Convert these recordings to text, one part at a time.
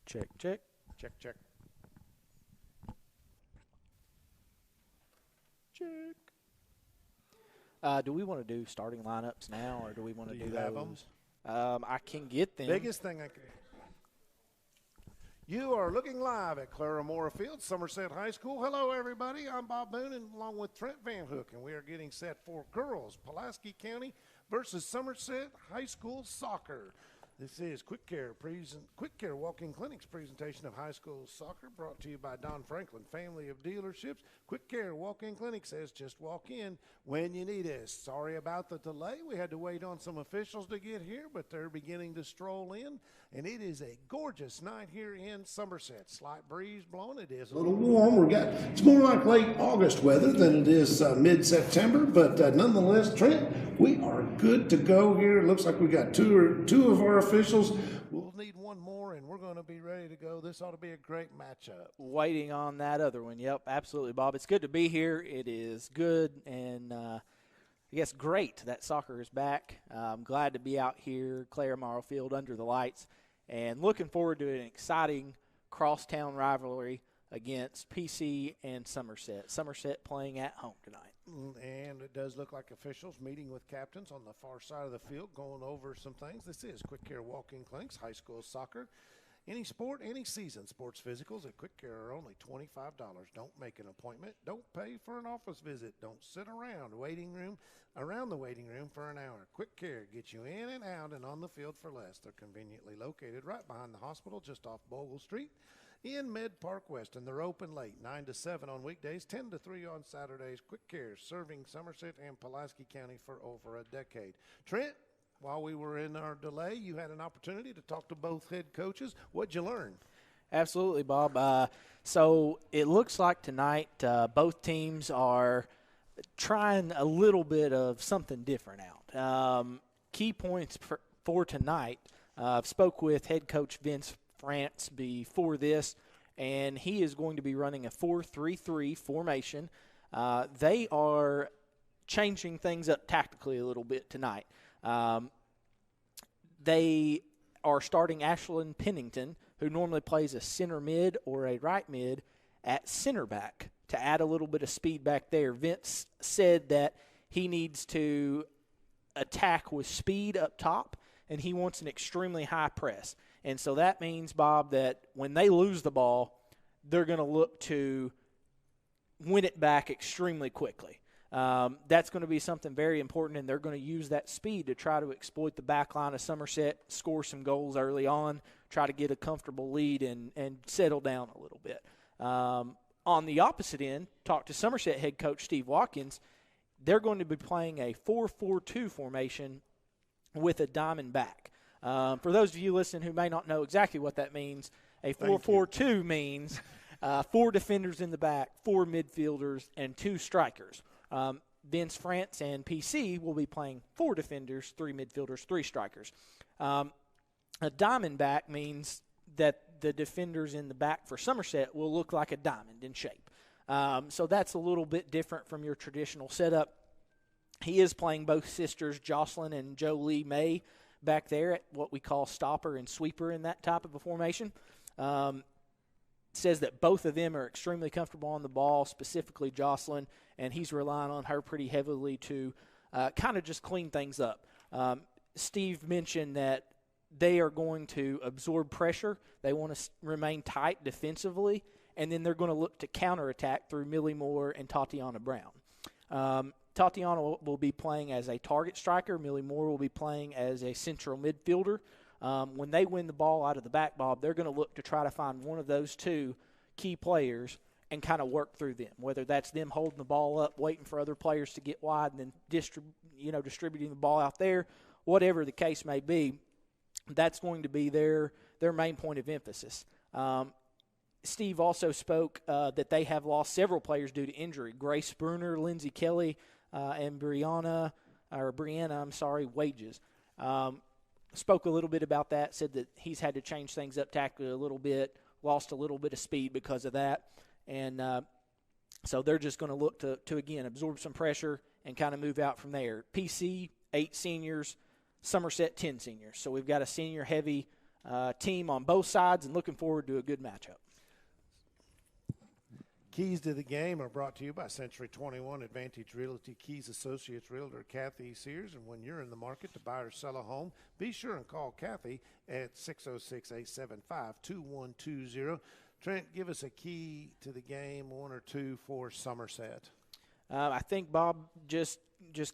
Check, check. Check, check. Check. Do we want to do starting lineups now, or do we want to do you those? have 'em? I can get them. Biggest thing I can. You are looking live at Clara Moore Field, Somerset High School. Hello, everybody. I'm Bob Boone, and along with Trent Van Hook, and we are getting set for girls, Pulaski County versus Somerset High School Soccer. This is Quick Care Walk-In Clinic's presentation of high school soccer, brought to you by Don Franklin Family of Dealerships. Quick Care Walk-In Clinic says just walk in when you need us. Sorry about the delay. We had to wait on some officials to get here, but they're beginning to stroll in, and it is a gorgeous night here in Somerset. Slight breeze blowing. It is a little warm. It's more like late August weather than it is mid-September, but nonetheless, Trent, we are good to go here. It looks like we got two of our officials. We'll need one more, and we're going to be ready to go. This ought to be a great matchup. Waiting on that other one. Yep, absolutely, Bob. It's good to be here. It is good and I guess great that soccer is back. I'm glad to be out here, Clara Moore Field, under the lights, and looking forward to an exciting crosstown rivalry against PC and Somerset. Somerset playing at home tonight. And it does look like officials meeting with captains on the far side of the field, going over some things. This is Quick Care Walk-In Clinics, high school soccer. Any sport, any season. Sports physicals at Quick Care are only $25. Don't make an appointment. Don't pay for an office visit. Don't sit around the waiting room for an hour. Quick Care gets you in and out and on the field for less. They're conveniently located right behind the hospital, just off Bogle Street in Mid Park West, and they're open late, 9 to 7 on weekdays, 10 to 3 on Saturdays. Quick Care, serving Somerset and Pulaski County for over a decade. Trent, while we were in our delay, you had an opportunity to talk to both head coaches. What'd you learn? Absolutely, Bob. So it looks like tonight both teams are trying a little bit of something different out. Key points for tonight, I've spoke with head coach Vince France before this, and he is going to be running a 4-3-3 formation. They are changing things up tactically a little bit tonight. They are starting Ashlyn Pennington, who normally plays a center mid or a right mid, at center back to add a little bit of speed back there. Vince said that he needs to attack with speed up top, and he wants an extremely high press. And so that means, Bob, that when they lose the ball, they're going to look to win it back extremely quickly. That's going to be something very important, and they're going to use that speed to try to exploit the back line of Somerset, score some goals early on, try to get a comfortable lead and settle down a little bit. On the opposite end, talk to Somerset head coach Steve Watkins. They're going to be playing a 4-4-2 formation with a diamond back. For those of you listening who may not know exactly what that means, a 4-4-2 means 4 defenders in the back, 4 midfielders, and 2 strikers. Vince France and PC will be playing 4 defenders, 3 midfielders, 3 strikers. A diamond back means that the defenders in the back for Somerset will look like a diamond in shape. So that's a little bit different from your traditional setup. He is playing both sisters, Jocelyn and Jolie May, back there at what we call stopper and sweeper in that type of a formation. Says that both of them are extremely comfortable on the ball, specifically Jocelyn, and he's relying on her pretty heavily to kind of just clean things up. Steve mentioned that they are going to absorb pressure. They want to remain tight defensively, and then they're going to look to counterattack through Millie Moore and Tatiana Brown. Tatiana will be playing as a target striker. Millie Moore will be playing as a central midfielder. When they win the ball out of the back, Bob, they're going to look to try to find one of those 2 key players and kind of work through them, whether that's them holding the ball up, waiting for other players to get wide, and then distributing the ball out there, whatever the case may be. That's going to be their main point of emphasis. Steve also spoke that they have lost several players due to injury. Grace Bruner, Lindsay Kelly, and Brianna Wages. Spoke a little bit about that, said that he's had to change things up tactically a little bit, lost a little bit of speed because of that. And so they're just going to look to, again, absorb some pressure and kind of move out from there. PC, 8 seniors, Somerset, 10 seniors. So we've got a senior-heavy team on both sides and looking forward to a good matchup. Keys to the game are brought to you by Century 21 Advantage Realty Keys Associates Realtor Kathy Sears. And when you're in the market to buy or sell a home, be sure and call Kathy at 606-875-2120. Trent, give us a key to the game, one or two for Somerset. I think, Bob, just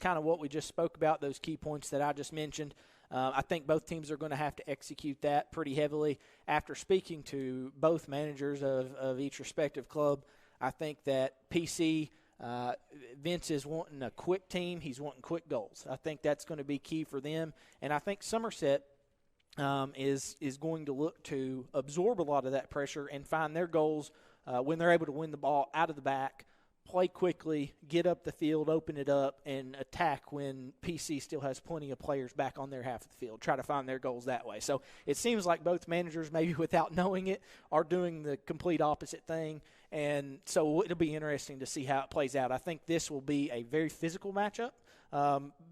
kind of what we just spoke about, those key points that I just mentioned. I think both teams are going to have to execute that pretty heavily. After speaking to both managers of each respective club, I think that PC, Vince is wanting a quick team. He's wanting quick goals. I think that's going to be key for them. And I think Somerset is going to look to absorb a lot of that pressure and find their goals when they're able to win the ball out of the back, play quickly, get up the field, open it up, and attack when PC still has plenty of players back on their half of the field. Try to find their goals that way. So it seems like both managers, maybe without knowing it, are doing the complete opposite thing. And so it'll be interesting to see how it plays out. I think this will be a very physical matchup.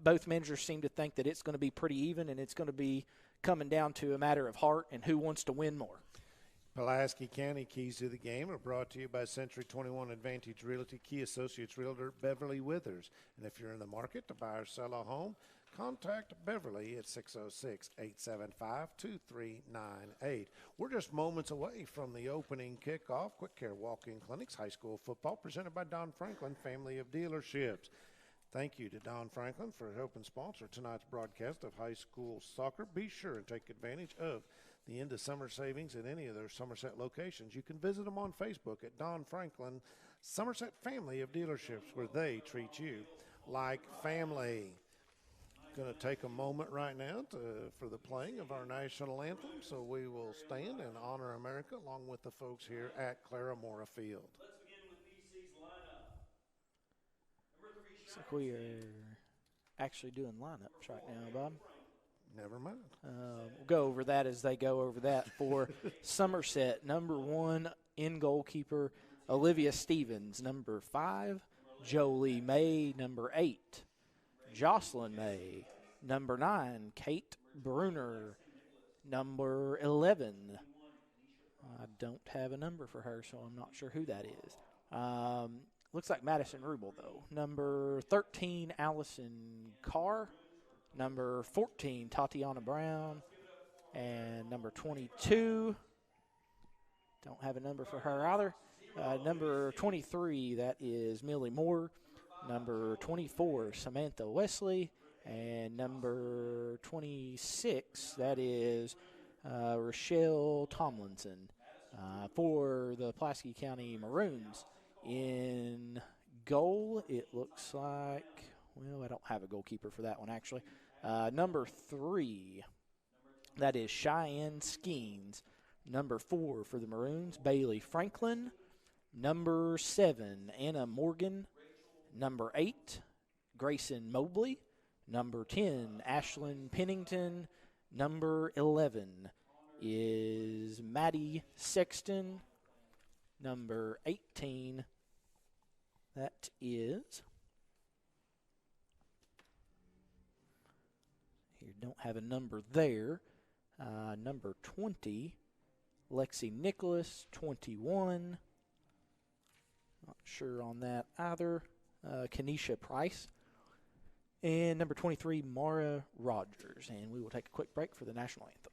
Both managers seem to think that it's going to be pretty even, and it's going to be coming down to a matter of heart and who wants to win more. Pulaski County Keys to the Game are brought to you by Century 21 Advantage Realty Key Associates Realtor Beverly Withers. And if you're in the market to buy or sell a home, contact Beverly at 606-875-2398. We're just moments away from the opening kickoff. Quick Care Walk-In Clinics, high school football, presented by Don Franklin Family of Dealerships. Thank you to Don Franklin for helping sponsor tonight's broadcast of high school soccer. Be sure and take advantage of the end of summer savings at any of their Somerset locations. You can visit them on Facebook at Don Franklin Somerset Family of Dealerships, where they treat you like family. Going to take a moment right now for the playing of our national anthem, so we will stand and honor America along with the folks here at Claremore Field. Let's begin with BC's lineup. Number 3, Looks like we are actually doing lineups right now, Bob. Never mind. We'll go over that as they go over that. For Somerset, number 1 in goalkeeper, Olivia Stevens. Number 5, Jolie May. Number 8, Jocelyn May. Number 9, Kate Bruner. Number 11, I don't have a number for her, so I'm not sure who that is. Looks like Madison Rubel, though. Number 13, Allison Carr. Number 14, Tatiana Brown. And number 22, don't have a number for her either. Number 23, that is Millie Moore. Number 24, Samantha Wesley. And number 26, that is Rochelle Tomlinson. For the Pulaski County Maroons, in goal, it looks like, well, I don't have a goalkeeper for that one, actually. Number 3, that is Cheyenne Skeens. Number 4 for the Maroons, Bailey Franklin. Number 7, Anna Morgan. Number 8, Grayson Mobley. Number 10, Ashlyn Pennington. Number 11 is Maddie Sexton. Number 18, that is, you don't have a number there. Number 20, Lexi Nicholas. 21, not sure on that either. Kenesha Price. And number 23, Mara Rogers. And we will take a quick break for the national anthem.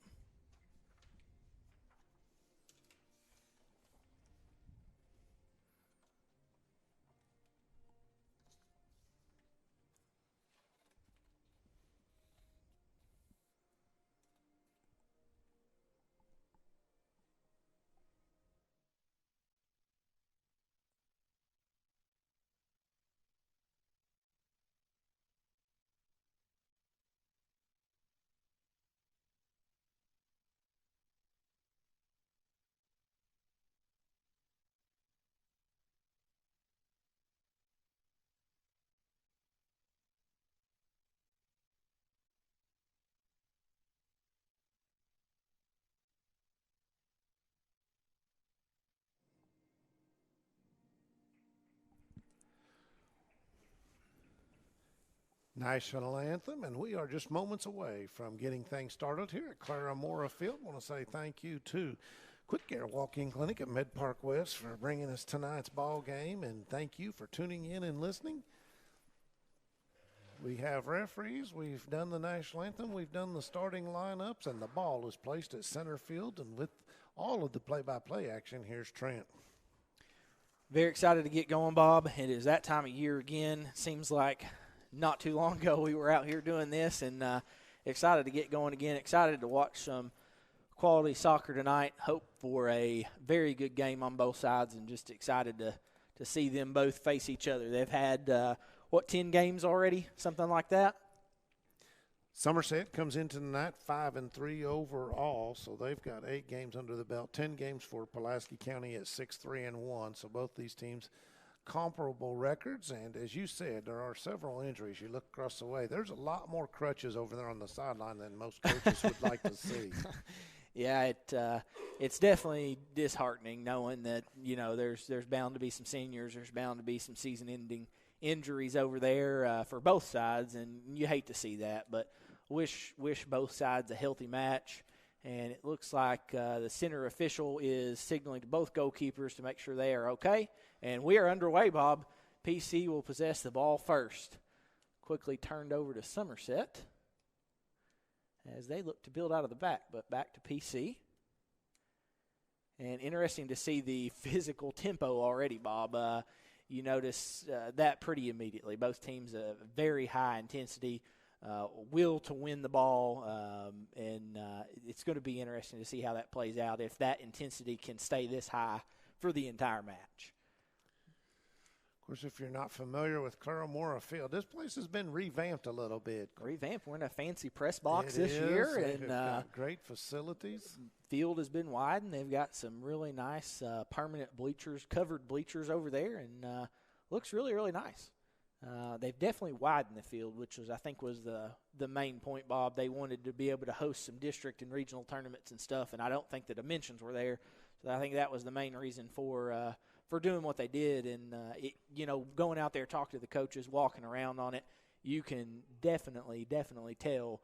National anthem, and we are just moments away from getting things started here at Clara Mora Field. I want to say thank you to Quick Care Walk-In Clinic at Med Park West for bringing us tonight's ball game, and thank you for tuning in and listening. We have referees, we've done the national anthem, we've done the starting lineups, and the ball is placed at center field, and with all of the play-by-play action, here's Trent. Very excited to get going, Bob. It is that time of year again. Seems like not too long ago we were out here doing this, and excited to get going again. Excited to watch some quality soccer tonight. Hope for a very good game on both sides, and just excited to see them both face each other. They've had, 10 games already, something like that? Somerset comes into the night 5-3 overall, so they've got 8 games under the belt. 10 games for Pulaski County at 6-3-1. So both these teams comparable records, and as you said, there are several injuries. You look across the way, there's a lot more crutches over there on the sideline than most coaches would like to see. Yeah, it's definitely disheartening knowing that, there's bound to be some seniors, there's bound to be some season-ending injuries over there for both sides, and you hate to see that, but wish both sides a healthy match. And it looks like the center official is signaling to both goalkeepers to make sure they are okay. And we are underway, Bob. PC will possess the ball first. Quickly turned over to Somerset as they look to build out of the back, but back to PC. And interesting to see the physical tempo already, Bob. You notice that pretty immediately. Both teams very high intensity, will to win the ball, and it's going to be interesting to see how that plays out if that intensity can stay this high for the entire match. Of course, if you're not familiar with Clara Mora Field, this place has been revamped a little bit. Revamped. We're in a fancy press box this year, and got great facilities. Field has been widened. They've got some really nice permanent bleachers, covered bleachers over there, and looks really, really nice. They've definitely widened the field, which I think was the main point, Bob. They wanted to be able to host some district and regional tournaments and stuff, and I don't think the dimensions were there. So I think that was the main reason for doing what they did. And, going out there, talking to the coaches, walking around on it, you can definitely tell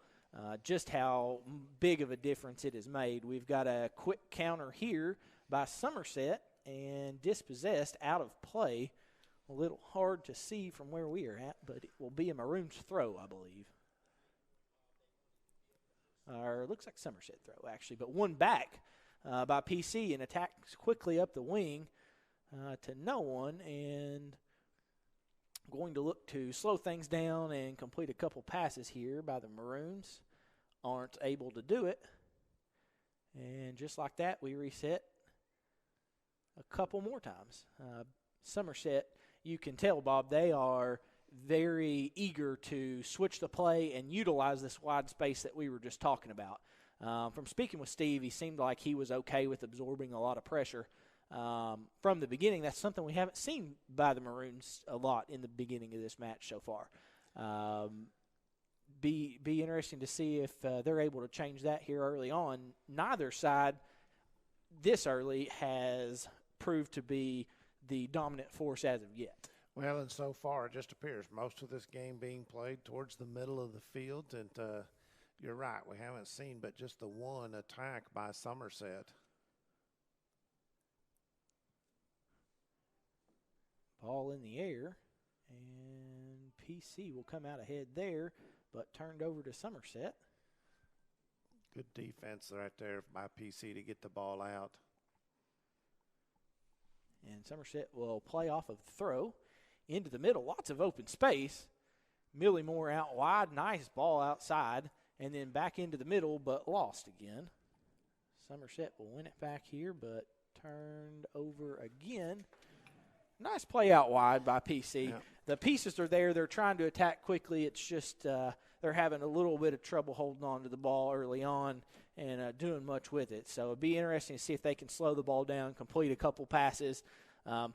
just how big of a difference it has made. We've got a quick counter here by Somerset and dispossessed out of play. A little hard to see from where we are at, but it will be a Maroons throw, I believe. Or it looks like Somerset throw, actually, but one back by PC and attacks quickly up the wing to no one, and going to look to slow things down and complete a couple passes here by the Maroons. Aren't able to do it. And just like that, we reset a couple more times. Somerset, you can tell, Bob, they are very eager to switch the play and utilize this wide space that we were just talking about. From speaking with Steve, he seemed like he was okay with absorbing a lot of pressure from the beginning. That's something we haven't seen by the Maroons a lot in the beginning of this match so far. Be interesting to see if they're able to change that here early on. Neither side this early has proved to be the dominant force as of yet. Well, and so far it just appears most of this game being played towards the middle of the field, and you're right, we haven't seen but just the one attack by Somerset. Ball in the air, and PC will come out ahead there, but turned over to Somerset. Good defense right there by PC to get the ball out. And Somerset will play off of the throw into the middle. Lots of open space. Millie Moore out wide. Nice ball outside. And then back into the middle, but lost again. Somerset will win it back here, but turned over again. Nice play out wide by PC. Yep. The pieces are there. They're trying to attack quickly. It's just they're having a little bit of trouble holding on to the ball early on and doing much with it. So it'll be interesting to see if they can slow the ball down, complete a couple passes,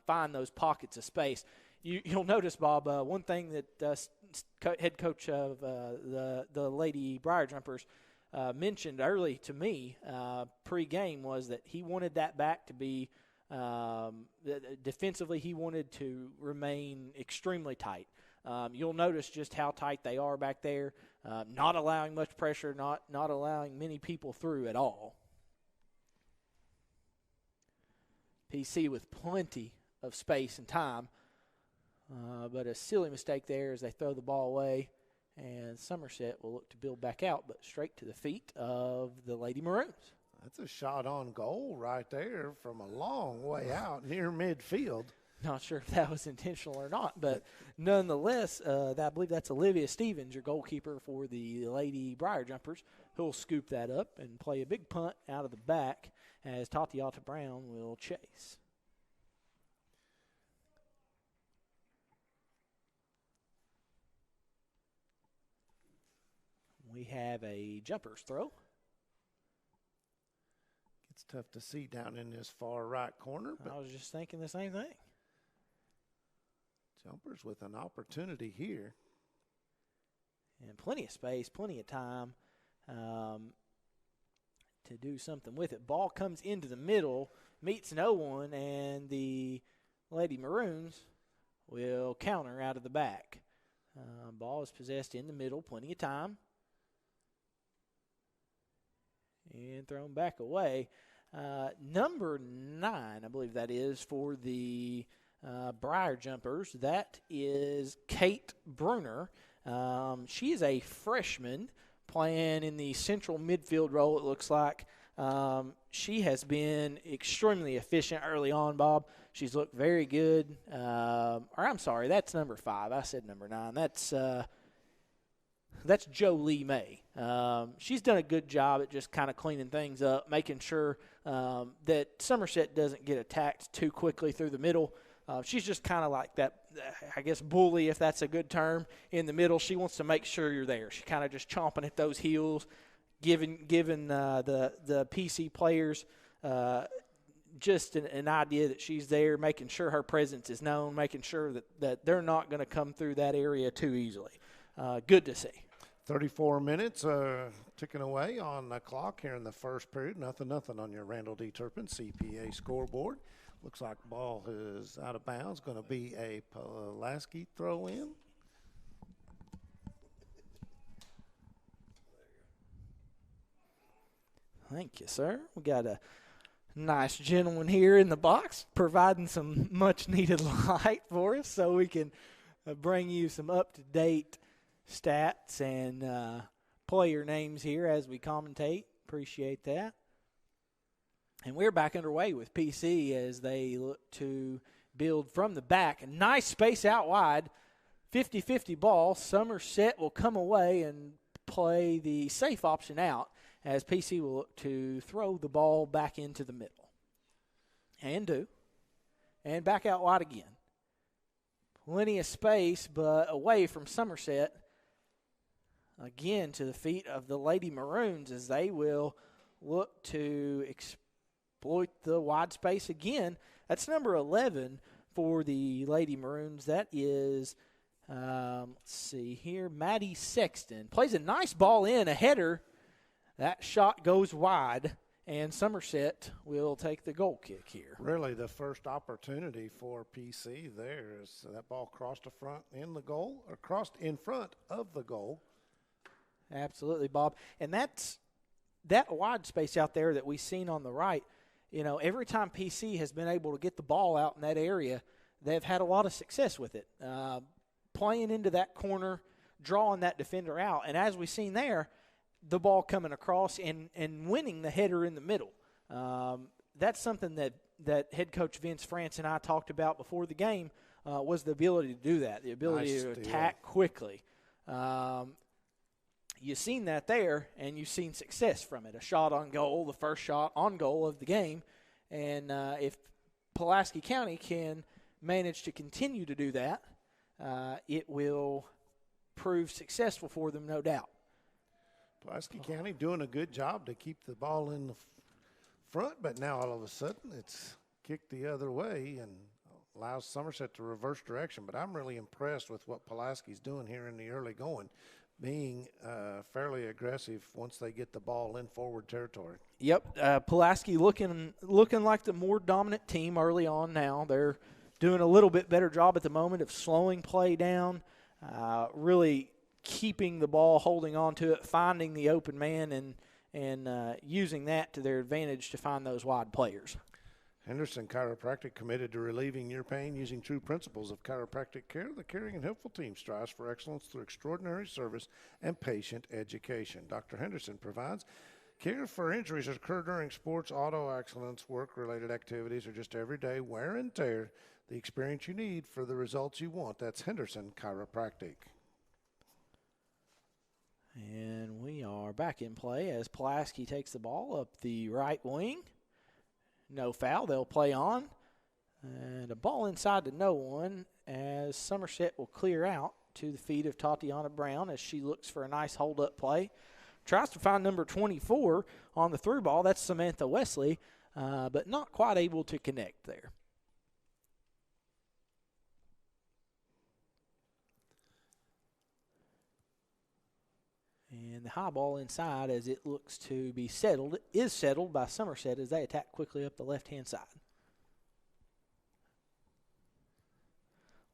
find those pockets of space. You'll notice, Bob, one thing that head coach of the Lady Briar Jumpers mentioned early to me pre-game was that he wanted that back to be defensively, he wanted to remain extremely tight. You'll notice just how tight they are back there, not allowing much pressure, not allowing many people through at all. PC with plenty of space and time, but a silly mistake there as they throw the ball away, and Somerset will look to build back out, but straight to the feet of the Lady Maroons. That's a shot on goal right there from a long way out near midfield. Not sure if that was intentional or not, but nonetheless, I believe that's Olivia Stevens, your goalkeeper for the Lady Briar Jumpers, who will scoop that up and play a big punt out of the back as Tatiana Brown will chase. We have a jumper's throw. It's tough to see down in this far right corner. But I was just thinking the same thing. Jumpers with an opportunity here. And plenty of space, plenty of time to do something with it. Ball comes into the middle, meets no one, and the Lady Maroons will counter out of the back. Ball is possessed in the middle, plenty of time. And thrown back away. Number 9, I believe that is, for the Briar Jumpers. That is Kate Bruner. She is a freshman playing in the central midfield role, it looks like. She has been extremely efficient early on, Bob. She's looked very good. Or I'm sorry, that's number 5. I said number 9. That's Jolie May. She's done a good job at just kind of cleaning things up, making sure that Somerset doesn't get attacked too quickly through the middle. She's just kind of like that, I guess, bully, if that's a good term, in the middle. She wants to make sure you're there. She's kind of just chomping at those heels, giving the PC players just an idea that she's there, making sure her presence is known, making sure that they're not going to come through that area too easily. Good to see. 34 minutes ticking away on the clock here in the first period. Nothing on your Randall D. Turpin CPA scoreboard. Looks like the ball is out of bounds. Going to be a Pulaski throw in. Thank you, sir. We got a nice gentleman here in the box providing some much-needed light for us so we can bring you some up-to-date stats and player names here as we commentate. Appreciate that. And we're back underway with PC as they look to build from the back. A nice space out wide, 50-50 ball. Somerset will come away and play the safe option out as PC will look to throw the ball back into the middle. And back out wide again. Plenty of space, but away from Somerset. Again to the feet of the Lady Maroons as they will look to exploit the wide space again. That's number 11 for the Lady Maroons. That is, let's see here, Maddie Sexton. Plays a nice ball in, a header. That shot goes wide, and Somerset will take the goal kick here. Really the first opportunity for PC there is that ball crossed crossed in front of the goal. Absolutely, Bob. And that wide space out there that we've seen on the right, every time PC has been able to get the ball out in that area, they've had a lot of success with it. Playing into that corner, drawing that defender out. And as we've seen there, the ball coming across and winning the header in the middle. That's something that head coach Vince France and I talked about before the game was the ability to do that, the ability to attack quickly. You've seen that there, and you've seen success from it. A shot on goal, the first shot on goal of the game. And if Pulaski County can manage to continue to do that, it will prove successful for them, no doubt. Pulaski County doing a good job to keep the ball in the front, but now all of a sudden it's kicked the other way and allows Somerset to reverse direction. But I'm really impressed with what Pulaski's doing here in the early going, being fairly aggressive once they get the ball in forward territory. Yep, Pulaski looking like the more dominant team early on now. They're doing a little bit better job at the moment of slowing play down, really keeping the ball, holding on to it, finding the open man, and using that to their advantage to find those wide players. Henderson Chiropractic, committed to relieving your pain using true principles of chiropractic care. The caring and helpful team strives for excellence through extraordinary service and patient education. Dr. Henderson provides care for injuries that occur during sports, auto accidents, work-related activities, or just everyday wear and tear. The experience you need for the results you want. That's Henderson Chiropractic. And we are back in play as Pulaski takes the ball up the right wing. No foul. They'll play on. And a ball inside to no one as Somerset will clear out to the feet of Tatiana Brown as she looks for a nice hold-up play. Tries to find number 24 on the through ball. That's Samantha Wesley, but not quite able to connect there. And the high ball inside as it looks to be settled, is settled by Somerset as they attack quickly up the left-hand side.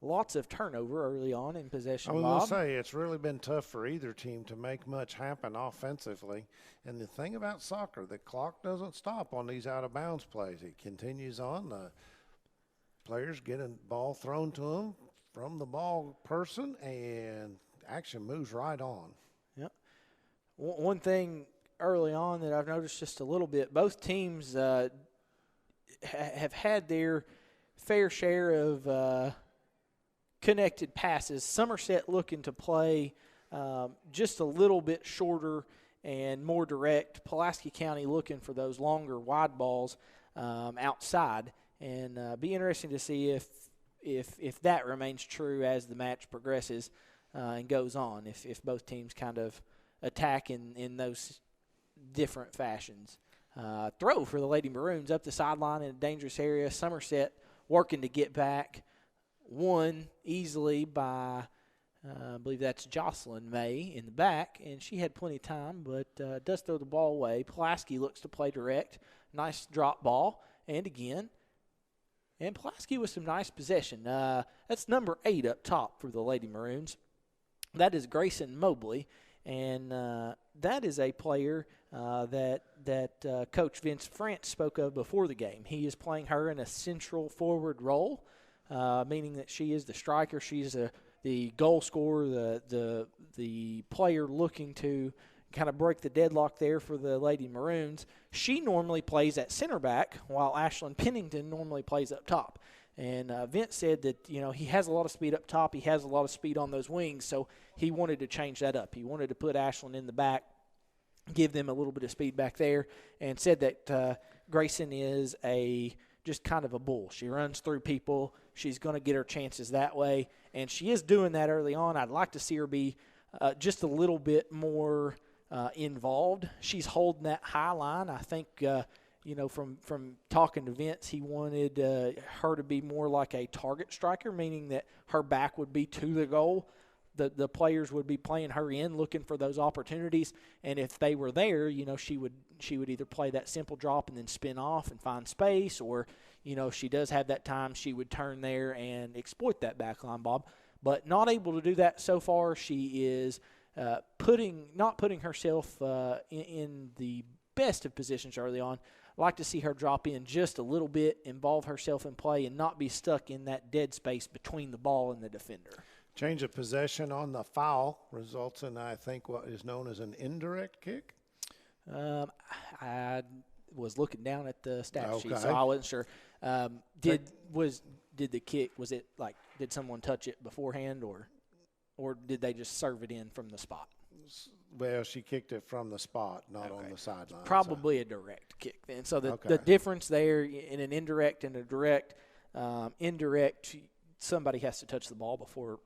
Lots of turnover early on in possession, I was Bob. going to say, it's really been tough for either team to make much happen offensively. And the thing about soccer, the clock doesn't stop on these out-of-bounds plays. It continues on. The players get a ball thrown to them from the ball person, and action moves right on. Yep. One thing early on that I've noticed just a little bit, both teams have had their fair share of connected passes. Somerset looking to play just a little bit shorter and more direct. Pulaski County looking for those longer wide balls outside, and be interesting to see if that remains true as the match progresses and goes on, if both teams kind of attack in those different fashions. Throw for the Lady Maroons up the sideline in a dangerous area. Somerset working to get back. Won easily by, I believe that's Jocelyn May in the back, and she had plenty of time, but does throw the ball away. Pulaski looks to play direct. Nice drop ball, and again. And Pulaski with some nice possession. That's number 8 up top for the Lady Maroons. That is Grayson Mobley, and that is a player that Coach Vince France spoke of before the game. He is playing her in a central forward role, meaning that she is the striker. She's the goal scorer, the player looking to kind of break the deadlock there for the Lady Maroons. She normally plays at center back, while Ashlyn Pennington normally plays up top. And Vince said that, he has a lot of speed up top. He has a lot of speed on those wings, so he wanted to change that up. He wanted to put Ashlyn in the back, give them a little bit of speed back there, and said that Grayson is just kind of a bull. She runs through people. She's going to get her chances that way, and she is doing that early on. I'd like to see her be just a little bit more involved. She's holding that high line. I think, from talking to Vince, he wanted her to be more like a target striker, meaning that her back would be to the goal. The players would be playing her in, looking for those opportunities, and if they were there, she would either play that simple drop and then spin off and find space, or if she does have that time, she would turn there and exploit that back line, Bob. But not able to do that so far. She is not putting herself in the best of positions early on. I'd like to see her drop in just a little bit, involve herself in play, and not be stuck in that dead space between the ball and the defender. Change of possession on the foul results in, I think, what is known as an indirect kick. I was looking down at the stat sheet, Okay. so I wasn't sure. Did the kick, was it like, did someone touch it beforehand, or did they just serve it in from the spot? Well, she kicked it from the spot, not Okay. on the sideline. Probably a direct kick then. So the Okay. difference there in an indirect and a direct, indirect, somebody has to touch the ball before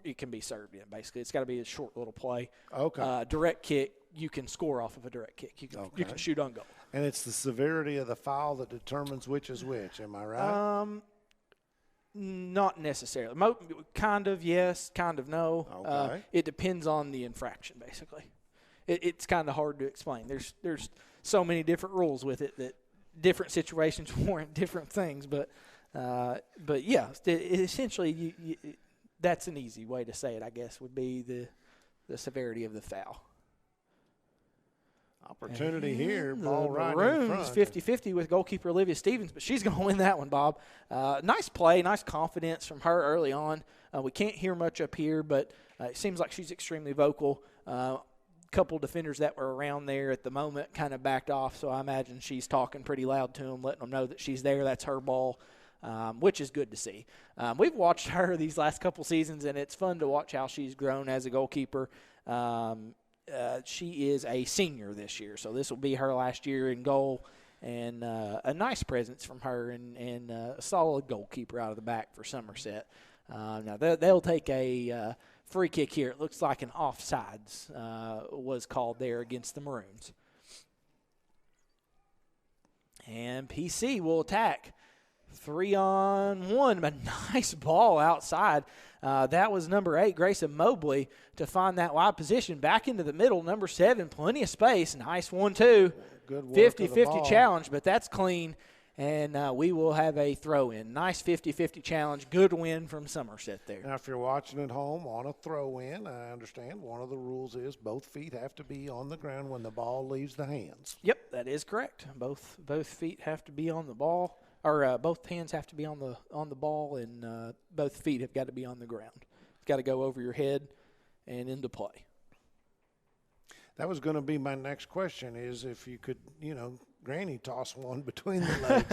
it can be served in, basically. It's got to be a short little play. Okay. Direct kick, you can score off of a direct kick. You can shoot on goal. And it's the severity of the foul that determines which is which. Am I right? Not necessarily. Kind of yes, kind of no. Okay. It depends on the infraction, basically. It's kind of hard to explain. There's so many different rules with it that different situations warrant different things. But yeah, essentially that's an easy way to say it, I guess, would be the severity of the foul. Opportunity here, The ball right in Maroons front. 50-50 with goalkeeper Olivia Stevens, but she's going to win that one, Bob. Nice play, nice confidence from her early on. We can't hear much up here, but it seems like she's extremely vocal. Couple defenders that were around there at the moment kind of backed off, so I imagine she's talking pretty loud to them, letting them know that she's there, that's her ball, which is good to see. We've watched her these last couple seasons, and it's fun to watch how she's grown as a goalkeeper. She is a senior this year, so this will be her last year in goal, and a nice presence from her and a solid goalkeeper out of the back for Somerset. Now, they'll take a free kick here. It looks like an offsides was called there against the Maroons. And PC will attack. 3-on-1, a nice ball outside. That was number 8, Grayson Mobley, to find that wide position. Back into the middle, number 7, plenty of space. Nice 1-2. Good work 50-50 challenge, but that's clean. And we will have a throw-in. Nice 50-50 challenge. Good win from Somerset there. Now, if you're watching at home on a throw-in, I understand one of the rules is both feet have to be on the ground when the ball leaves the hands. Yep, that is correct. Both feet have to be on the ball. Or both hands have to be on the ball, and both feet have got to be on the ground. It's got to go over your head and into play. That was going to be my next question, is if you could, granny toss one between the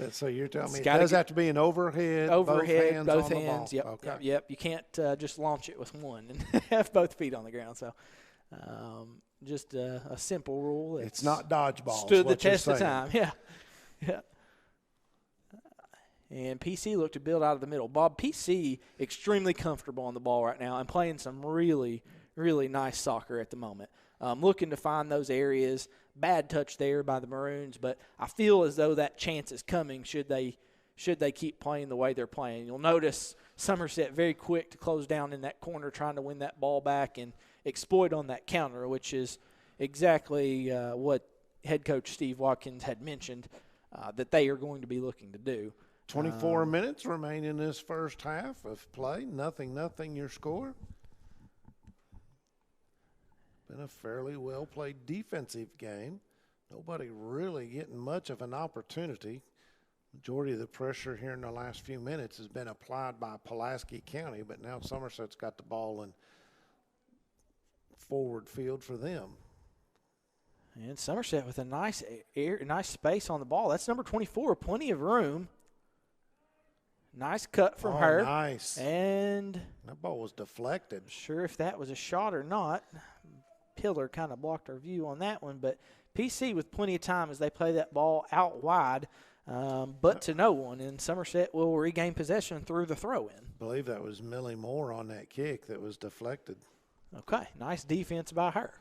legs. So you're telling me it does have to be an overhead, both hands on the ball. Yep, okay. yep. You can't just launch it with one and have both feet on the ground. So just a simple rule. It's not dodgeball. Stood the test of time. Yeah. And PC looked to build out of the middle. Bob, PC extremely comfortable on the ball right now and playing some really, really nice soccer at the moment. Looking to find those areas. Bad touch there by the Maroons, but I feel as though that chance is coming should they keep playing the way they're playing. You'll notice Somerset very quick to close down in that corner, trying to win that ball back and exploit on that counter, which is exactly what head coach Steve Watkins had mentioned that they are going to be looking to do. 24 minutes remain in this first half of play. Nothing, your score. Been a fairly well-played defensive game. Nobody really getting much of an opportunity. Majority of the pressure here in the last few minutes has been applied by Pulaski County, but now Somerset's got the ball in forward field for them. And Somerset with a nice space on the ball. That's number 24, plenty of room. Nice cut from her. Nice. And that ball was deflected. Sure if that was a shot or not. Pillar kind of blocked our view on that one, but PC with plenty of time as they play that ball out wide, but to no one. And Somerset will regain possession through the throw-in. I believe that was Millie Moore on that kick that was deflected. Okay, nice defense by her.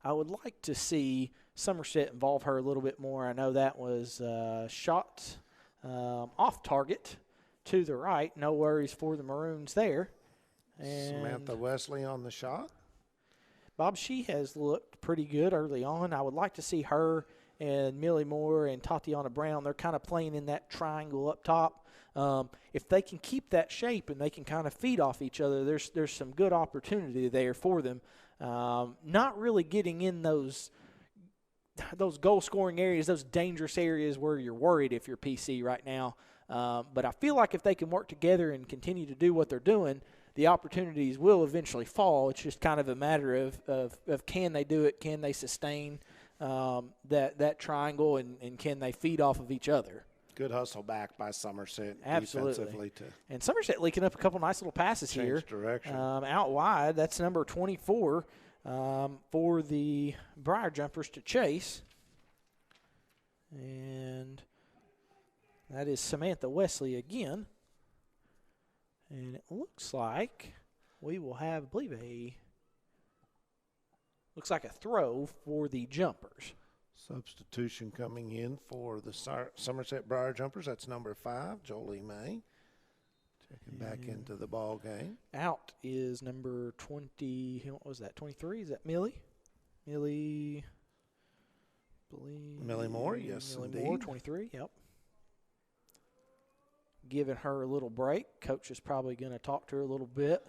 I would like to see Somerset involve her a little bit more. I know that was shot off target to the right. No worries for the Maroons there. And Samantha Wesley on the shot. Bob, she has looked pretty good early on. I would like to see her and Millie Moore and Tatiana Brown. They're kind of playing in that triangle up top. If they can keep that shape and they can kind of feed off each other, there's some good opportunity there for them. Not really getting in those goal-scoring areas, those dangerous areas where you're worried if you're PC right now. But I feel like if they can work together and continue to do what they're doing, the opportunities will eventually fall. It's just kind of a matter of can they do it, can they sustain that triangle, and can they feed off of each other. Good hustle back by Somerset. Absolutely. Defensively And Somerset leaking up a couple nice little passes here. Direction. Out wide. That's number 24 for the Briar Jumpers to chase. And that is Samantha Wesley again. And it looks like we will have, I believe, looks like a throw for the Jumpers. Substitution coming in for the Somerset Briar Jumpers. That's number 5, Jolie May. Checking back into the ball game. Out is number 20. What was that? 23? Is that Millie? Millie Moore, yes, Millie indeed. Moore, 23. Yep. giving her a little break. Coach is probably going to talk to her a little bit,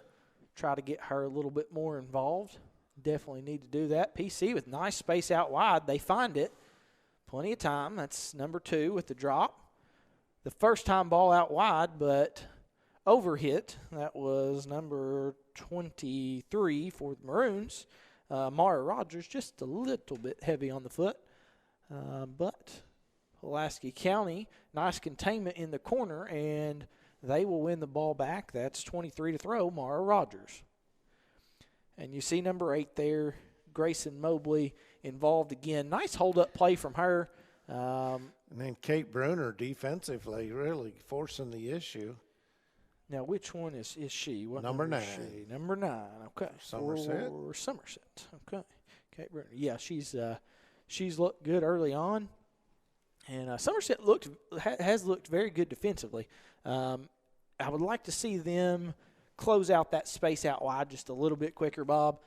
try to get her a little bit more involved. Definitely need to do that. PC with nice space out wide. They find it. Plenty of time. That's number 2 with the drop. The first time ball out wide, but overhit. That was number 23 for the Maroons. Mara Rogers just a little bit heavy on the foot. But Pulaski County, nice containment in the corner, and they will win the ball back. That's 23 to throw, Mara Rogers. And you see number 8 there, Grayson Mobley, involved again. Nice hold-up play from her. And then Kate Bruner defensively really forcing the issue. Now, which one is she? What Number 9. Is she? Number 9, okay. Somerset. For Somerset, okay. Kate Bruner. Yeah, she's looked good early on. And Somerset has looked very good defensively. I would like to see them close out that space out wide just a little bit quicker, Bob.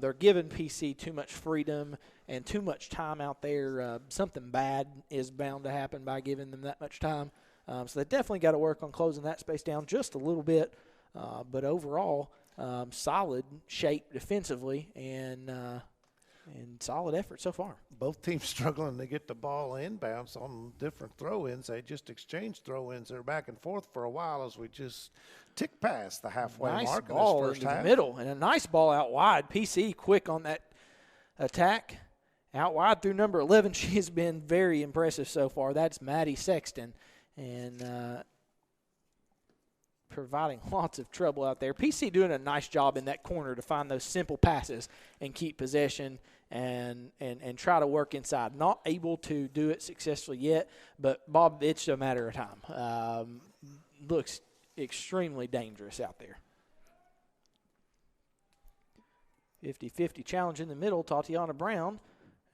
They're giving PC too much freedom and too much time out there. Something bad is bound to happen by giving them that much time. So they definitely got to work on closing that space down just a little bit. But overall, solid shape defensively and solid effort so far. Both teams struggling to get the ball inbounds on different throw-ins. They just exchanged throw-ins. They're back and forth for a while as we just tick past the halfway mark in this first half. The middle, and a nice ball out wide. PC quick on that attack. Out wide through number 11. She has been very impressive so far. That's Maddie Sexton. And providing lots of trouble out there. PC doing a nice job in that corner to find those simple passes and keep possession and try to work inside. Not able to do it successfully yet, but, Bob, it's a matter of time. Looks extremely dangerous out there. 50-50 challenge in the middle. Tatiana Brown,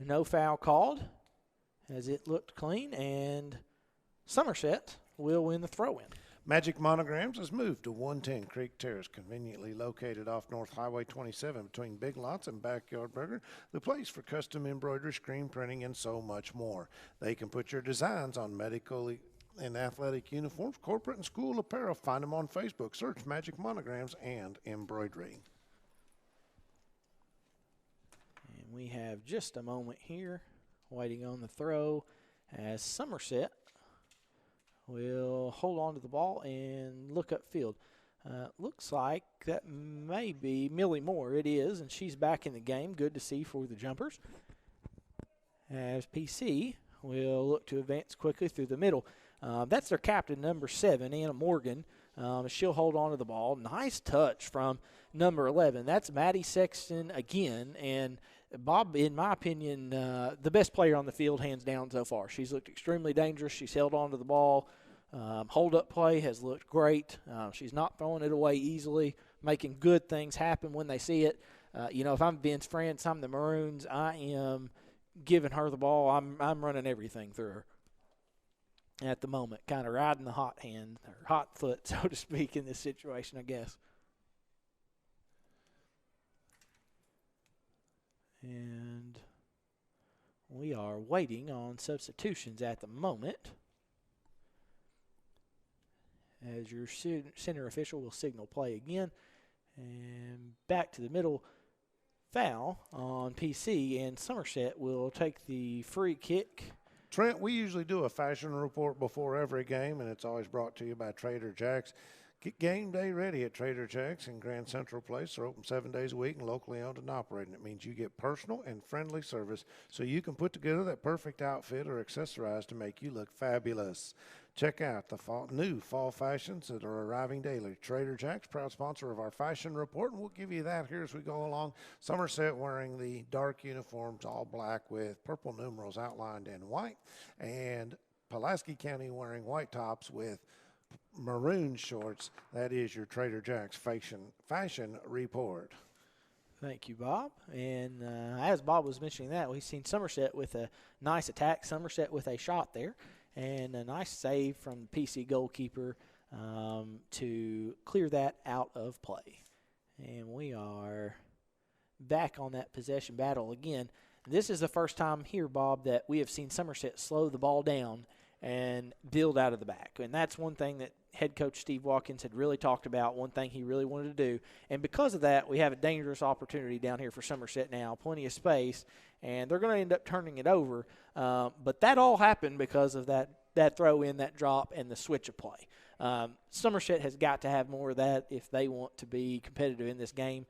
no foul called as it looked clean, and Somerset will win the throw-in. Magic Monograms has moved to 110 Creek Terrace, conveniently located off North Highway 27 between Big Lots and Backyard Burger, the place for custom embroidery, screen printing, and so much more. They can put your designs on medical and athletic uniforms, corporate and school apparel. Find them on Facebook. Search Magic Monograms and Embroidery. And we have just a moment here waiting on the throw as Somerset will hold on to the ball and look upfield. Looks like that may be Millie Moore. It is, and she's back in the game. Good to see for the Jumpers. As PC will look to advance quickly through the middle. That's their captain, number 7, Anna Morgan. She'll hold on to the ball. Nice touch from number 11. That's Maddie Sexton again. And, Bob, in my opinion, the best player on the field, hands down, so far. She's looked extremely dangerous. She's held on to the ball. Hold-up play has looked great. She's not throwing it away easily, making good things happen when they see it. If I'm Vince France, I'm the Maroons, I am giving her the ball. I'm running everything through her at the moment, kind of riding the hot hand, or hot foot, so to speak, in this situation, I guess. And we are waiting on substitutions at the moment, as your center official will signal play again. And back to the middle, foul on PC, and Somerset will take the free kick. Trent, we usually do a fashion report before every game, and it's always brought to you by Trader Jack's. Get game day ready at Trader Jack's in Grand Central Place. They're open 7 days a week and locally owned and operated. It means you get personal and friendly service so you can put together that perfect outfit or accessorize to make you look fabulous. Check out the new fall fashions that are arriving daily. Trader Jack's, proud sponsor of our fashion report, and we'll give you that here as we go along. Somerset wearing the dark uniforms, all black with purple numerals outlined in white, and Pulaski County wearing white tops with maroon shorts. That is your Trader Jack's fashion report. Thank you, Bob. And as Bob was mentioning that, we've seen Somerset with a nice attack, Somerset with a shot there, and a nice save from the PC goalkeeper to clear that out of play. And we are back on that possession battle again. This is the first time here, Bob, that we have seen Somerset slow the ball down and build out of the back. And that's one thing that head coach Steve Watkins had really talked about, one thing he really wanted to do. And because of that, we have a dangerous opportunity down here for Somerset now, plenty of space, and they're going to end up turning it over. But that all happened because of that throw in, that drop, and the switch of play. Somerset has got to have more of that if they want to be competitive in this game.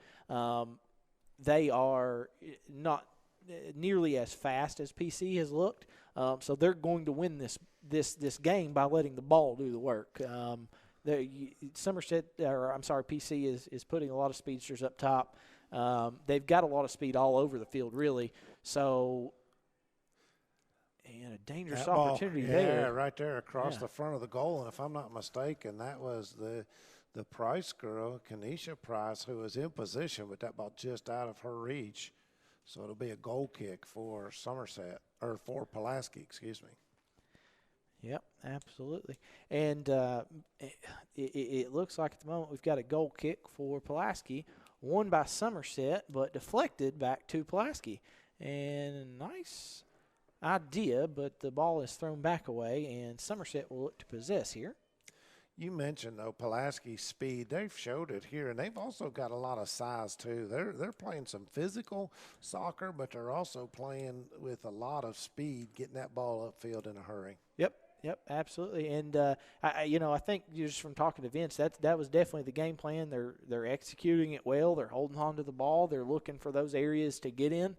They are not nearly as fast as PC has looked, so they're going to win this game by letting the ball do the work. PC is putting a lot of speedsters up top. They've got a lot of speed all over the field, really. So, and a dangerous opportunity there. Yeah, right there across the front of the goal. And if I'm not mistaken, that was the Price girl, Kenesha Price, who was in position, but that ball just out of her reach. So it'll be a goal kick for Somerset, or for Pulaski, excuse me. Yep, absolutely. And it looks like at the moment we've got a goal kick for Pulaski, won by Somerset, but deflected back to Pulaski. And a nice idea, but the ball is thrown back away, and Somerset will look to possess here. You mentioned, though, Pulaski's speed. They've showed it here, and they've also got a lot of size, too. They're playing some physical soccer, but they're also playing with a lot of speed, getting that ball upfield in a hurry. Yep, absolutely. And, I think just from talking to Vince, that was definitely the game plan. They're executing it well. They're holding on to the ball. They're looking for those areas to get in.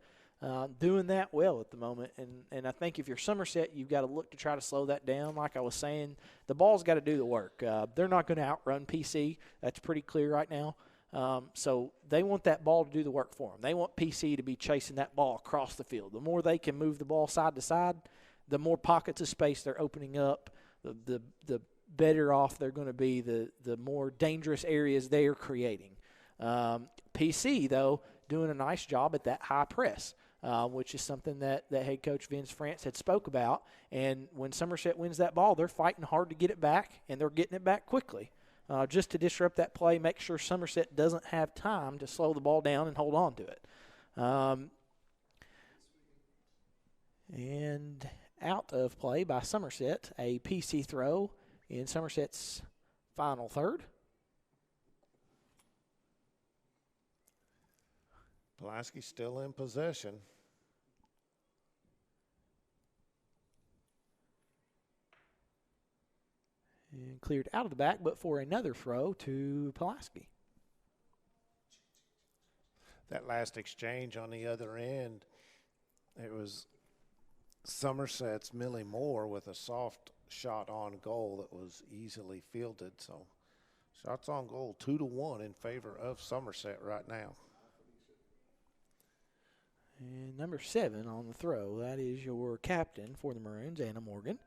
Doing that well at the moment. And I think if you're Somerset, you've got to look to try to slow that down. Like I was saying, the ball's got to do the work. They're not going to outrun PC. That's pretty clear right now. So they want that ball to do the work for them. They want PC to be chasing that ball across the field. The more they can move the ball side to side, the more pockets of space they're opening up, the better off they're going to be, the more dangerous areas they are creating. PC, though, doing a nice job at that high press. Which is something that head coach Vince France had spoke about. And when Somerset wins that ball, they're fighting hard to get it back, and they're getting it back quickly. Just to disrupt that play, make sure Somerset doesn't have time to slow the ball down and hold on to it. And out of play by Somerset, a PC throw in Somerset's final third. Pulaski still in possession. And cleared out of the back, but for another throw to Pulaski. That last exchange on the other end, it was Somerset's Millie Moore with a soft shot on goal that was easily fielded. So shots on goal 2-1 in favor of Somerset right now. And number 7 on the throw, that is your captain for the Maroons, Anna Morgan.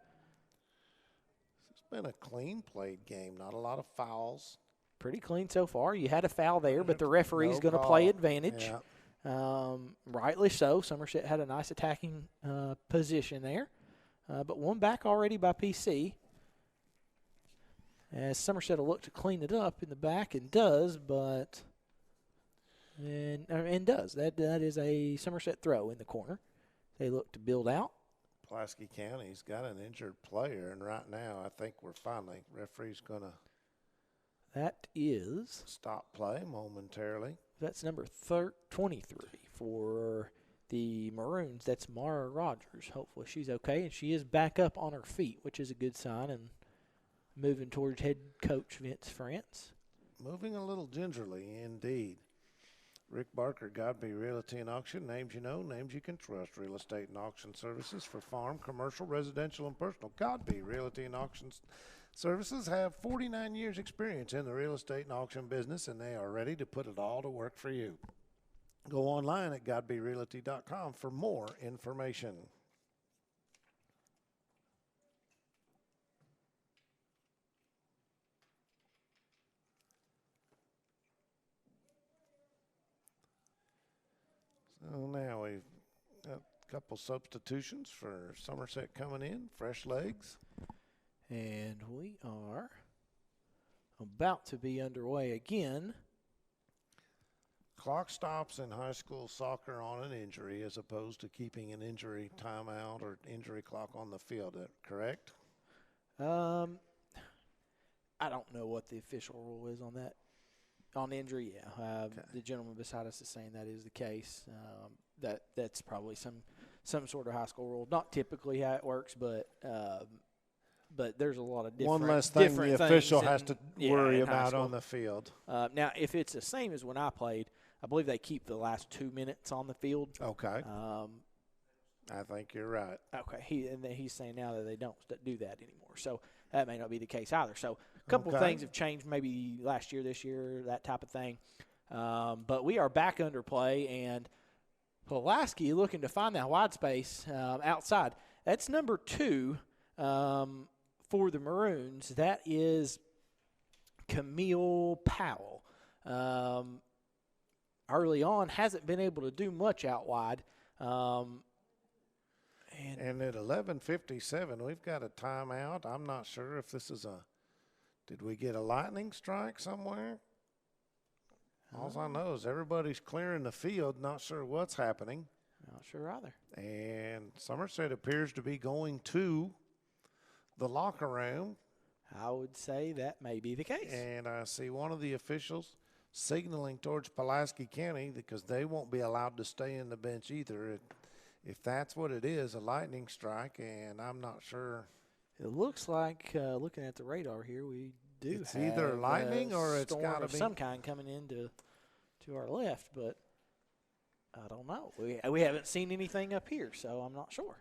It's been a clean played game, not a lot of fouls. Pretty clean so far. You had a foul there, but the referee's going to play advantage. Yeah. Rightly so. Somerset had a nice attacking position there, but one back already by PC. As Somerset will look to clean it up in the back, and does, but and does. That is a Somerset throw in the corner. They look to build out. Pulaski County's got an injured player, and right now I think we're finally, referee's going to that is stop play momentarily. That's number 23 for the Maroons. That's Mara Rogers. Hopefully she's okay, and she is back up on her feet, which is a good sign, and moving towards head coach Vince France. Moving a little gingerly, indeed. Rick Barker, Godby Realty and Auction. Names you know, names you can trust. Real estate and auction services for farm, commercial, residential, and personal. Godby Realty and Auction Services have 49 years experience in the real estate and auction business, and they are ready to put it all to work for you. Go online at godbyrealty.com for more information. So now we've got a couple substitutions for Somerset coming in, fresh legs. And we are about to be underway again. Clock stops in high school soccer on an injury as opposed to keeping an injury timeout or injury clock on the field, correct? I don't know what the official rule is on that. On injury, yeah. Okay. The gentleman beside us is saying that is the case. That's probably some sort of high school rule. Not typically how it works, but there's a lot of different. One less thing different the official things has in- to yeah, worry in high about school. on the field. Now, if it's the same as when I played, I believe they keep the last 2 minutes on the field. Okay. I think you're right. Okay, he's saying now that they don't do that anymore. So that may not be the case either. So a couple of Okay. things have changed maybe last year, this year, that type of thing. But we are back under play, and Pulaski looking to find that wide space outside. That's number 2 for the Maroons. That is Camille Powell. Early on, hasn't been able to do much out wide. And at 11:57, we've got a timeout. I'm not sure if this is did we get a lightning strike somewhere? All I know is everybody's clearing the field, not sure what's happening. Not sure either. And Somerset appears to be going to the locker room. I would say that may be the case. And I see one of the officials signaling towards Pulaski County because they won't be allowed to stay in the bench either. If that's what it is, a lightning strike, and I'm not sure. It looks like, looking at the radar here, we do It's have either lightning a or it's storm gotta of be- some kind coming into our left, but I don't know. We haven't seen anything up here, so I'm not sure.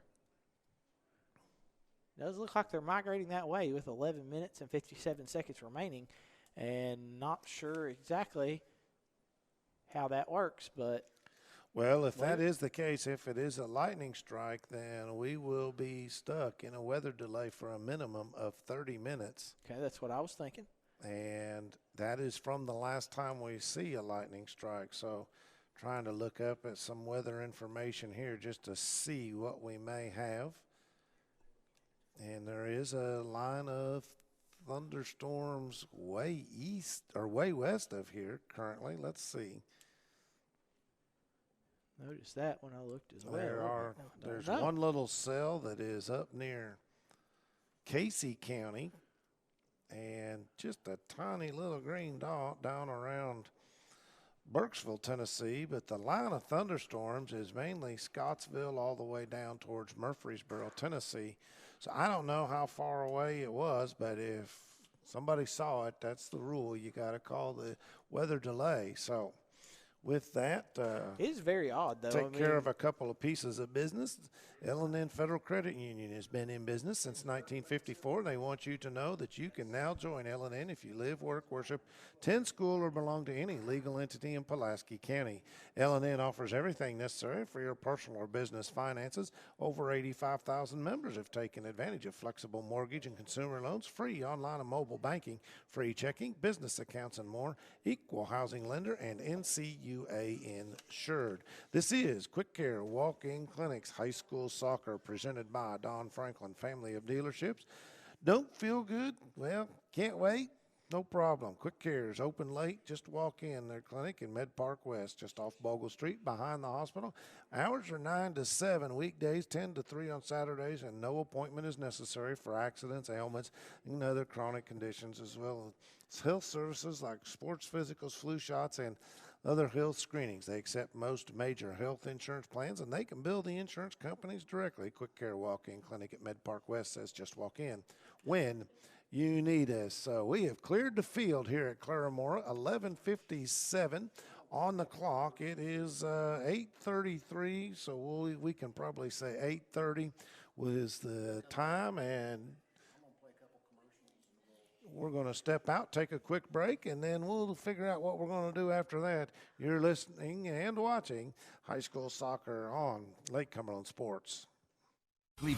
It does look like they're migrating that way with 11 minutes and 57 seconds remaining, and not sure exactly how that works, but Well, if that is the case, if it is a lightning strike, then we will be stuck in a weather delay for a minimum of 30 minutes. okay, that's what I was thinking. And that is from the last time we see a lightning strike. So trying to look up at some weather information here just to see what we may have. And there is a line of thunderstorms way east or way west of here currently. Let's see. Noticed that when I looked as well. There's No. one little cell that is up near Casey County and just a tiny little green dot down around Burkesville, Tennessee. But the line of thunderstorms is mainly Scottsville all the way down towards Murfreesboro, Tennessee. So I don't know how far away it was, but if somebody saw it, that's the rule. You got to call the weather delay. So with that, It is very odd, though. take care of a couple of pieces of business. L&N Federal Credit Union has been in business since 1954. They want you to know that you can now join L&N if you live, work, worship, attend school, or belong to any legal entity in Pulaski County. L&N offers everything necessary for your personal or business finances. Over 85,000 members have taken advantage of flexible mortgage and consumer loans, free online and mobile banking, free checking, business accounts, and more. Equal housing lender and NCUA insured. This is Quick Care Walk-In Clinics High School Soccer, presented by Don Franklin Family of Dealerships. Don't feel good? Well, can't wait? No problem. Quick Care is open late. Just walk in their clinic in Med Park West, just off Bogle Street, behind the hospital. Hours are 9 to 7 weekdays, 10 to 3 on Saturdays, and no appointment is necessary for accidents, ailments, and other chronic conditions, as well as health services like sports physicals, flu shots, and other health screenings. They accept most major health insurance plans, and they can bill the insurance companies directly. Quick Care Walk-In Clinic at Med Park West says just walk in when you need us. So we have cleared the field here at Claremore. 11:57 on the clock. It is 8:33, so we can probably say 8:30 was the time, and we're going to step out, take a quick break, and then we'll figure out what we're going to do after that. You're listening and watching High School Soccer on Lake Cumberland Sports.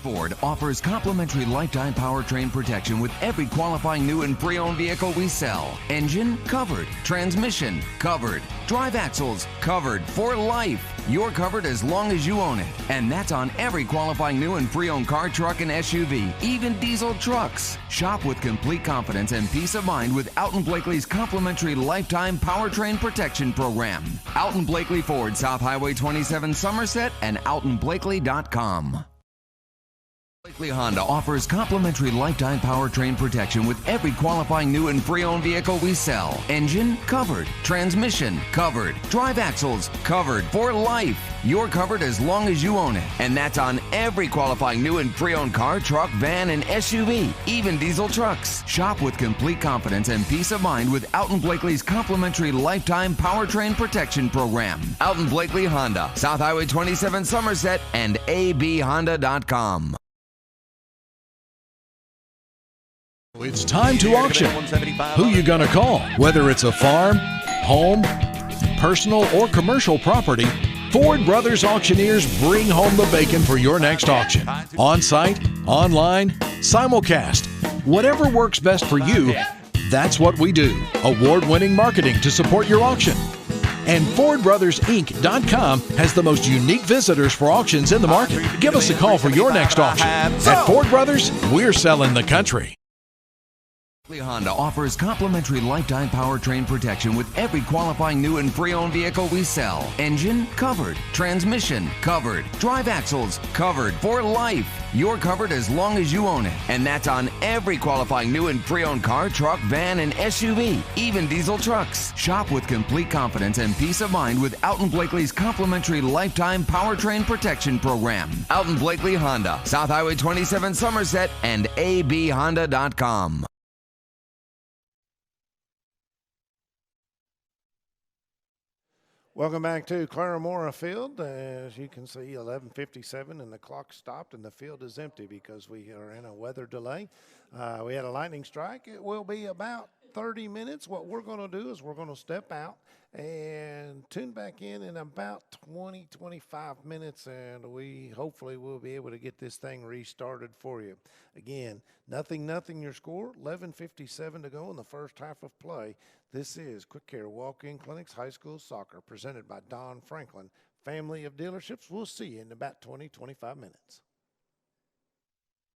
Ford offers complimentary lifetime powertrain protection with every qualifying new and pre-owned vehicle we sell. Engine covered, transmission covered, drive axles covered for life. You're covered as long as you own it. And that's on every qualifying new and pre-owned car, truck, and SUV, even diesel trucks. Shop with complete confidence and peace of mind with Alton Blakely's complimentary lifetime powertrain protection program. Alton Blakely Ford, South Highway 27 Somerset, and AltonBlakely.com. Blakely Honda offers complimentary lifetime powertrain protection with every qualifying new and pre-owned vehicle we sell. Engine covered, transmission covered, drive axles covered for life. You're covered as long as you own it. And that's on every qualifying new and pre-owned car, truck, van, and SUV, even diesel trucks. Shop with complete confidence and peace of mind with Alton Blakely's complimentary lifetime powertrain protection program. Alton Blakely Honda, South Highway 27 Somerset, and abhonda.com. It's time to auction. Who you gonna call? Whether it's a farm, home, personal, or commercial property, Ford Brothers Auctioneers bring home the bacon for your next auction. On-site, online, simulcast, whatever works best for you, that's what we do. Award-winning marketing to support your auction. And FordBrothersInc.com has the most unique visitors for auctions in the market. Give us a call for your next auction. At Ford Brothers, we're selling the country. Honda offers complimentary lifetime powertrain protection with every qualifying new and pre-owned vehicle we sell. Engine covered, transmission covered, drive axles covered for life. You're covered as long as you own it. And that's on every qualifying new and pre-owned car, truck, van, and SUV, even diesel trucks. Shop with complete confidence and peace of mind with Alton Blakely's complimentary lifetime powertrain protection program. Alton Blakely Honda, South Highway 27 Somerset, and abhonda.com. Welcome back to Claremore Field. As you can see, 11:57, and the clock stopped, and the field is empty because we are in a weather delay. We had a lightning strike. It will be about 30 minutes. What we're going to do is we're going to step out and tune back in about 25 minutes, and we hopefully will be able to get this thing restarted for you. Again, nothing, your score, 11:57 to go in the first half of play. This is Quick Care Walk-In Clinics High School Soccer, presented by Don Franklin, family of dealerships. We'll see you in about 25 minutes.